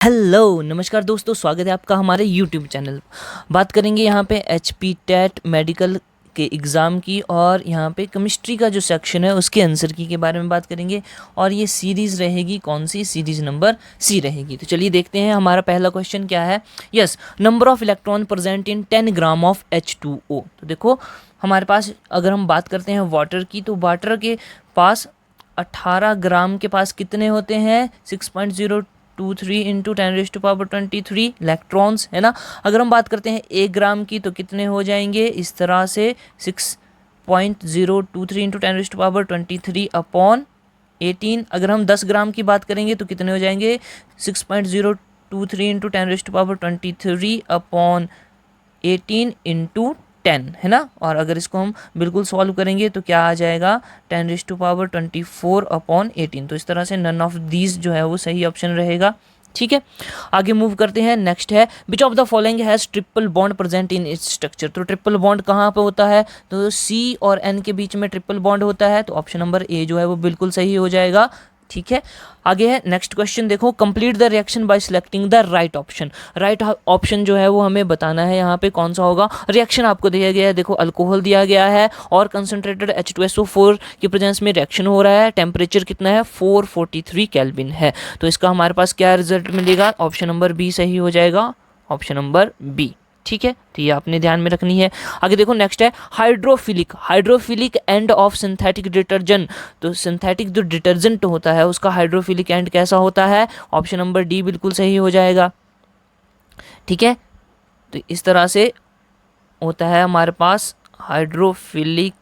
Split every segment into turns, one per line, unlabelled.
Hello नमस्कार दोस्तों, स्वागत है आपका हमारे यूट्यूब चैनल। बात करेंगे यहाँ पे एचपी टेट मेडिकल के एग्ज़ाम की, और यहाँ पे केमिस्ट्री का जो सेक्शन है उसके आंसर की के बारे में बात करेंगे। और ये सीरीज़ रहेगी, कौन सी सीरीज़ नंबर सी रहेगी। तो चलिए देखते हैं हमारा पहला क्वेश्चन क्या है। Yes, number of electron present in 10 gram of H2O। तो देखो हमारे पास, अगर हम बात करते हैं वाटर की, तो वाटर के पास 18 ग्राम के पास कितने होते हैं, 6.023 इंटू 10⁻23 इलेक्ट्रॉन्स, है ना। अगर हम बात करते हैं 1 ग्राम की, तो कितने हो जाएंगे इस तरह से, 6.023 इंटू 10⁻23 अपॉन 18। अगर हम 10 ग्राम की बात करेंगे तो कितने हो जाएंगे, 6.023 इंटू 10⁻23 अपॉन 18 इंटू 10, है ना। और अगर इसको हम बिल्कुल सॉल्व करेंगे तो क्या आ जाएगा, 10⁻24 अपॉन 18। तो इस तरह से नन ऑफ दीज जो है वो सही ऑप्शन रहेगा। ठीक है, आगे मूव करते हैं। नेक्स्ट है, which of the following has triple bond present in its structure. तो ट्रिपल बॉन्ड कहाँ पे होता है, तो सी और एन के बीच में ट्रिपल बॉन्ड होता है। तो ऑप्शन नंबर ए जो है वो बिल्कुल सही हो जाएगा। ठीक है, आगे है नेक्स्ट क्वेश्चन। देखो, complete the reaction by selecting the right option. Right option जो है वो हमें बताना है यहाँ पे कौन सा होगा। रिएक्शन आपको दिया गया है, देखो अल्कोहल दिया गया है और कंसनट्रेटेड H2SO4 की प्रेजेंस में रिएक्शन हो रहा है। टेम्परेचर कितना है, 443 केल्विन है। तो इसका हमारे पास क्या रिजल्ट मिलेगा, ऑप्शन नंबर बी सही हो जाएगा, ऑप्शन नंबर बी। ठीक है, तो ये आपने ध्यान में रखनी है। आगे देखो नेक्स्ट है, hydrophilic end of synthetic detergent. तो सिंथेटिक जो डिटर्जेंट होता है उसका हाइड्रोफिलिक एंड कैसा होता है, ऑप्शन नंबर डी बिल्कुल सही हो जाएगा। ठीक है, तो इस तरह से होता है हमारे पास हाइड्रोफिलिक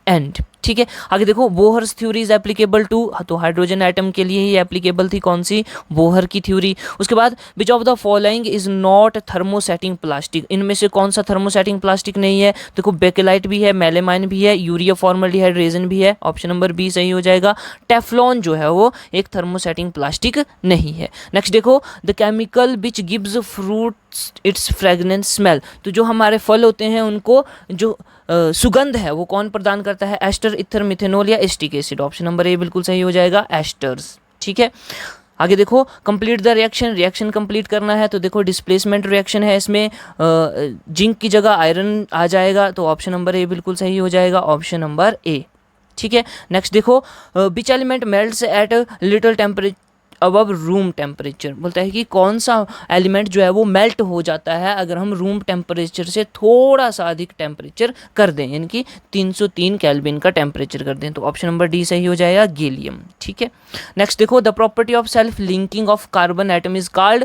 एंड। ठीक है, आगे देखो, Bohr's theory is applicable to, तो हाइड्रोजन एटम के लिए ही एप्लीकेबल थी, कौन सी, बोहर की थ्योरी। उसके बाद which of the following is not thermosetting plastic. इनमें से कौन सा थर्मोसेटिंग प्लास्टिक नहीं है, देखो बेकेलाइट भी है, मेलेमाइन भी है, यूरिया फॉर्मल्डिहाइड रेजिन भी है। ऑप्शन नंबर बी सही हो जाएगा। टेफ्लॉन जो है वो एक थर्मोसेटिंग प्लास्टिक नहीं है। नेक्स्ट देखो, the chemical which gives fruits it's fragrance smell. तो जो हमारे फल होते हैं उनको जो सुगंध है वो कौन प्रदान करता है, एस्टर, इथर, मिथेनॉल या acetic acid. Option number A बिल्कुल सही हो जाएगा, एस्टर्स। ठीक है, आगे देखो, कंप्लीट द रिएक्शन कंप्लीट करना है। तो देखो डिस्प्लेसमेंट रिएक्शन है, इसमें जिंक की जगह आयरन आ जाएगा। तो ऑप्शन नंबर ए बिल्कुल सही हो जाएगा, ऑप्शन नंबर ए। ठीक है, नेक्स्ट देखो, which element melts at little temperature above room temperature. बोलता है कि कौन सा एलिमेंट जो है वो मेल्ट हो जाता है अगर हम रूम टेम्परेचर से थोड़ा सा अधिक टेम्परेचर कर दें, यानी कि 303 केल्विन का टेम्परेचर कर दें। तो ऑप्शन नंबर डी सही हो जाएगा, गैलियम। ठीक है, नेक्स्ट देखो, the property of self linking of carbon atom is called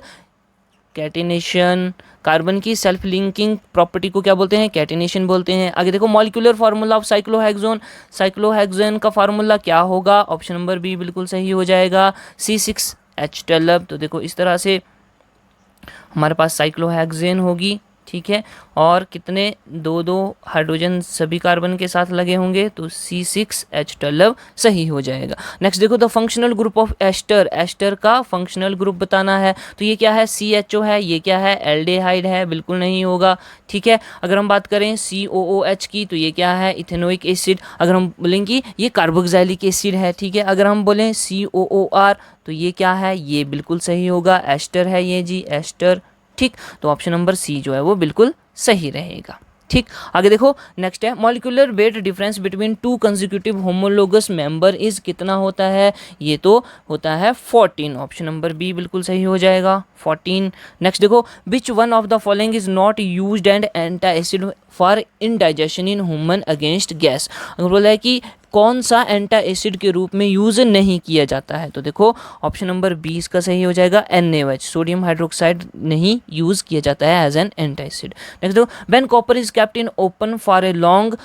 catenation. Carbon की सेल्फ लिंकिंग प्रॉपर्टी को क्या बोलते हैं, कैटिनेशन बोलते हैं। आगे देखो, मॉलिक्यूलर फार्मूला ऑफ साइक्लोहेक्सोन का फार्मूला क्या होगा, ऑप्शन नंबर बी बिल्कुल सही हो जाएगा, C6H12। तो देखो इस तरह से हमारे पास साइक्लोहेक्सेन होगी। ठीक है, और कितने, दो दो हाइड्रोजन सभी कार्बन के साथ लगे होंगे, तो C6H12 सही हो जाएगा। नेक्स्ट देखो, the functional group of ester का फंक्शनल ग्रुप बताना है। तो ये क्या है, CHO है, ये क्या है, एल्डेहाइड है, बिल्कुल नहीं होगा। ठीक है, अगर हम बात करें COOH की, तो ये क्या है, इथेनोइक एसिड। अगर हम बोलेंगे ये कार्बोक्सिलिक एसिड है। ठीक है, अगर हम बोलें COOR, तो ये क्या है, ये बिल्कुल सही होगा, एस्टर है ये जी, एस्टर। ठीक, तो ऑप्शन नंबर सी जो है वो बिल्कुल सही रहेगा। ठीक, आगे देखो नेक्स्ट है, molecular weight difference between two consecutive homologous member is कितना होता है, ये तो होता है 14। ऑप्शन नंबर बी बिल्कुल सही हो जाएगा, 14। नेक्स्ट देखो, which one of the following is not used and antacid for indigestion in human against gas. अगर बोला है कि कौन सा एंटा एसिड के रूप में यूज नहीं किया जाता है, तो देखो ऑप्शन नंबर 20 का सही हो जाएगा, NaOH, सोडियम हाइड्रोक्साइड नहीं यूज किया जाता है एज एन एंटा एसिड। नेक्स्ट देखो, when copper is kept in open for a long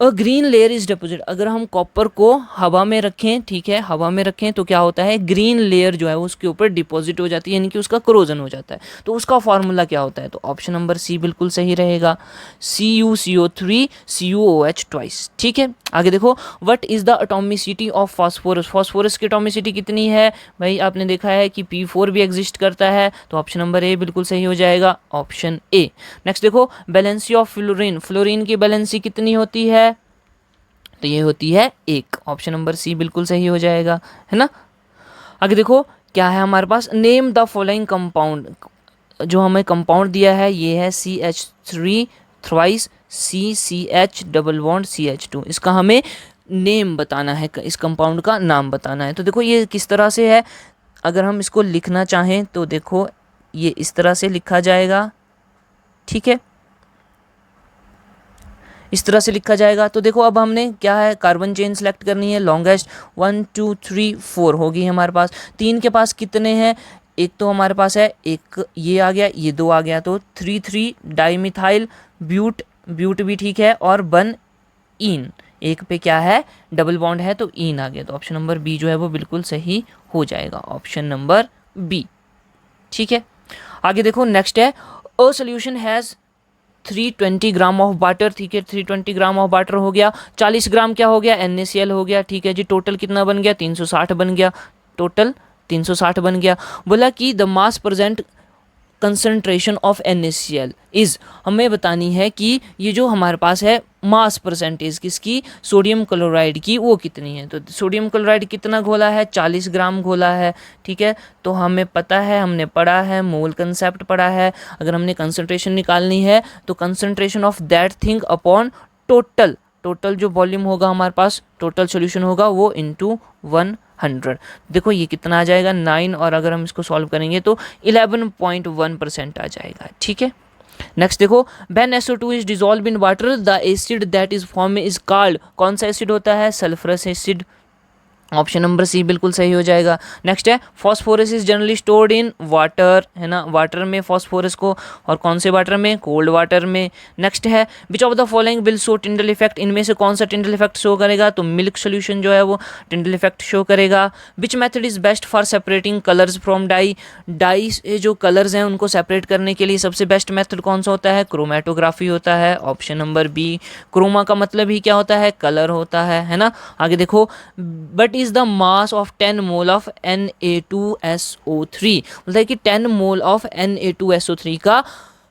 a green layer is deposit. अगर हम कॉपर को हवा में रखें, ठीक है, हवा में रखें तो क्या होता है, ग्रीन लेयर जो है उसके ऊपर डिपॉजिट हो जाती है, यानी कि उसका क्रोजन हो जाता है। तो उसका फॉर्मूला क्या होता है, तो ऑप्शन नंबर सी बिल्कुल सही रहेगा, CuCO3 CuOH ट्वाइस। ठीक है, आगे देखो, what is the atomicity of phosphorus. Phosphorus की एटॉमिसिटी कितनी है भाई, आपने देखा है कि P4 भी एग्जिस्ट करता है। तो ऑप्शन नंबर ए बिल्कुल सही हो जाएगा, ऑप्शन ए। नेक्स्ट देखो, बैलेंसी ऑफ फ्लोरीन की बैलेंसी कितनी होती है, तो ये होती है 1। ऑप्शन नंबर सी बिल्कुल सही हो जाएगा, है ना। आगे देखो, क्या है हमारे पास, नेम द फॉलोइंग कंपाउंड, जो हमें कंपाउंड दिया है ये है CH3 thrice CCH double bond CH2, इसका हमें नेम बताना है, इस कंपाउंड का नाम बताना है। तो देखो ये किस तरह से है, अगर हम इसको लिखना चाहें तो देखो ये इस तरह से लिखा जाएगा, ठीक है, इस तरह से लिखा जाएगा। तो देखो अब हमने क्या है, कार्बन चेन सेलेक्ट करनी है, लॉन्गेस्ट 1 2 3 4 होगी हमारे पास। 3 के पास कितने हैं, एक तो हमारे पास है, एक ये आ गया, ये 2 आ गया, तो 3 डाइमिथाइल ब्यूट, ब्यूट भी ठीक है, और 1 इन, एक पे क्या है डबल बॉन्ड है तो इन आ गया। तो ऑप्शन नंबर बी जो है वो बिल्कुल सही हो जाएगा, ऑप्शन नंबर बी, ठीक है। आगे देखो नेक्स्ट है, a solution has 320 gram of water, ठीक है, 320 ग्राम ऑफ वाटर हो गया, 40 ग्राम क्या हो गया, NaCl हो गया, ठीक है जी। टोटल कितना बन गया, 360 बन गया, टोटल 360 बन गया। बोला कि the mass present concentration of NaCl is, हमें बतानी है कि ये जो हमारे पास है मास परसेंटेज किसकी, सोडियम क्लोराइड की, वो कितनी है। तो सोडियम क्लोराइड कितना घोला है, 40 ग्राम घोला है, ठीक है। तो हमें पता है, हमने पढ़ा है, मोल कंसेप्ट पढ़ा है, अगर हमने कंसंट्रेशन निकालनी है तो concentration of that thing upon total, total जो वॉल्यूम होगा हमारे पास, टोटल सोल्यूशन होगा वो इंटू 100। देखो ये कितना आ जाएगा 9, और अगर हम इसको सॉल्व करेंगे तो 11.1% आ जाएगा, ठीक है। नेक्स्ट देखो, when SO2 is dissolve in water the acid that is form is called, कौन सा एसिड होता है, sulphurous acid, option number C बिल्कुल सही हो जाएगा। नेक्स्ट है, phosphorus is generally stored in water, है ना, वाटर में फॉस्फोरस को, और कौन से वाटर में, कोल्ड वाटर में। नेक्स्ट है, which of the following will show Tyndall effect, इनमें से कौन सा टिंडल इफेक्ट शो करेगा, तो मिल्क सोल्यूशन जो है वो टिंडल इफेक्ट शो करेगा। Which method is best for separating colours from dye, dye जो कलर्स हैं उनको सेपरेट करने के लिए सबसे बेस्ट मेथड कौन सा होता है, क्रोमेटोग्राफी होता है, ऑप्शन नंबर बी। क्रोमा का मतलब ही क्या होता है, कलर होता है ना। आगे देखो, but is the mass of 10 mole of Na2SO3, मतलब है कि 10 मोल ऑफ Na2SO3 का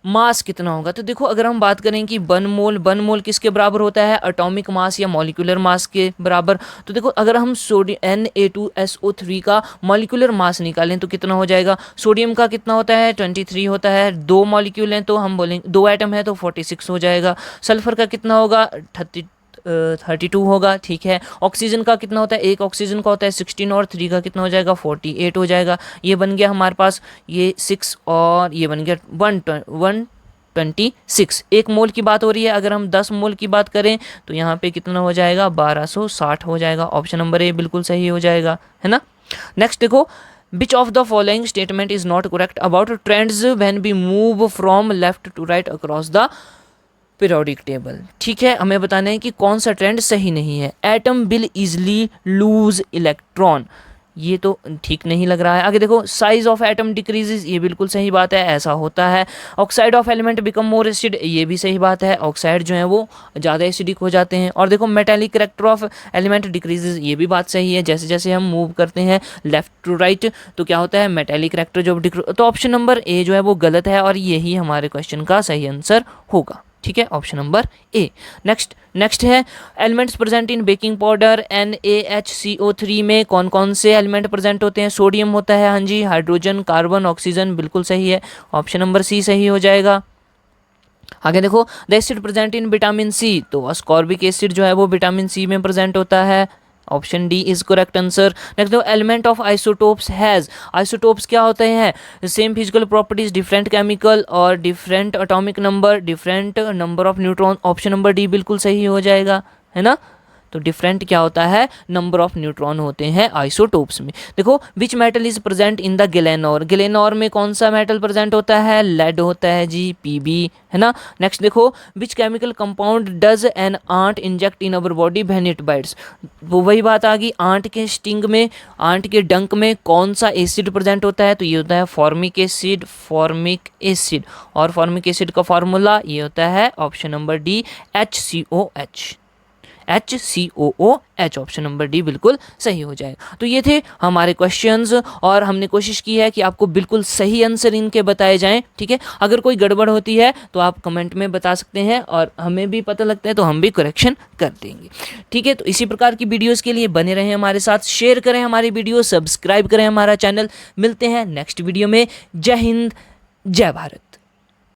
मास कितना होगा। तो देखो अगर हम बात करें कि 1 मोल किसके बराबर होता है, एटॉमिक मास या मॉलिक्यूलर मास के बराबर। तो देखो अगर हम सोडियम Na2SO3 का मॉलिक्यूलर मास निकालें तो कितना हो जाएगा, सोडियम का कितना होता है 23 होता है, 2 मॉलिक्यूल हैं तो हम बोलेंगे 2 एटम है तो 46 हो जाएगा। सल्फर का कितना होगा 32 होगा, ठीक है। ऑक्सीजन का कितना होता है, एक ऑक्सीजन का होता है 16, और 3 का कितना हो जाएगा 48 हो जाएगा। ये बन गया हमारे पास ये 6, और ये बन गया 126। एक मोल की बात हो रही है, अगर हम 10 मोल की बात करें तो यहाँ पे कितना हो जाएगा 1260 हो जाएगा, ऑप्शन नंबर ए बिल्कुल सही हो जाएगा, है ना। नेक्स्ट देखो, Which of the following statement is not correct about trends when we move from left to right across the periodic table, ठीक है। हमें बताना है कि कौन सा ट्रेंड सही नहीं है। Atom will easily loose electron, ये तो ठीक नहीं लग रहा है। आगे देखो, साइज ऑफ एटम डिक्रीजेज, ये बिल्कुल सही बात है, ऐसा होता है। Oxide of element become more acid, ये भी सही बात है, ऑक्साइड जो है वो ज़्यादा एसिडिक हो जाते हैं। और देखो, metallic character of element decreases, ये भी बात सही है, जैसे जैसे हम मूव करते हैं लेफ्ट टू राइट तो क्या होता है, मेटालिक करेक्टर जो तो ऑप्शन नंबर ए जो है वो गलत है, और यही हमारे क्वेश्चन का सही आंसर होगा, ठीक है, ऑप्शन नंबर ए। नेक्स्ट है, elements present in baking powder NaHCO3 में कौन कौन से एलिमेंट प्रेजेंट होते हैं, सोडियम होता है, हाँ जी, हाइड्रोजन, कार्बन, ऑक्सीजन, बिल्कुल सही है, ऑप्शन नंबर सी सही हो जाएगा। आगे देखो, the acid present in vitamin C, तो अस्कॉर्बिक एसिड जो है वो विटामिन सी में प्रेजेंट होता है, option D is correct answer. Next दो, element of isotopes has, isotopes क्या होते हैं, same physical properties, different chemical और different atomic number, different number of neutron, option number D बिल्कुल सही हो जाएगा, है ना। तो डिफरेंट क्या होता है, नंबर ऑफ न्यूट्रॉन होते हैं आइसोटोप्स में। देखो, which metal is present in the galena, galena में कौन सा मेटल प्रेजेंट होता है, लेड होता है जी, Pb, है ना। नेक्स्ट देखो, which chemical compound does an ant inject in our body when it bites, वो वही बात आ गई, आंट के स्टिंग में, आंट के डंक में कौन सा एसिड प्रेजेंट होता है, तो ये होता है फॉर्मिक एसिड, और फॉर्मिक एसिड का फॉर्मूला ये होता है option number D HCOH। HCOOH, option number D बिल्कुल सही हो जाएगा। तो ये थे हमारे क्वेश्चंस और हमने कोशिश की है कि आपको बिल्कुल सही आंसर इनके बताए जाएं, ठीक है। अगर कोई गड़बड़ होती है तो आप कमेंट में बता सकते हैं और हमें भी पता लगता है तो हम भी करेक्शन कर देंगे, ठीक है। तो इसी प्रकार की वीडियोस के लिए बने रहें हमारे साथ, शेयर करें हमारी वीडियो, सब्सक्राइब करें हमारा चैनल। मिलते हैं नेक्स्ट वीडियो में। जय हिंद, जय भारत।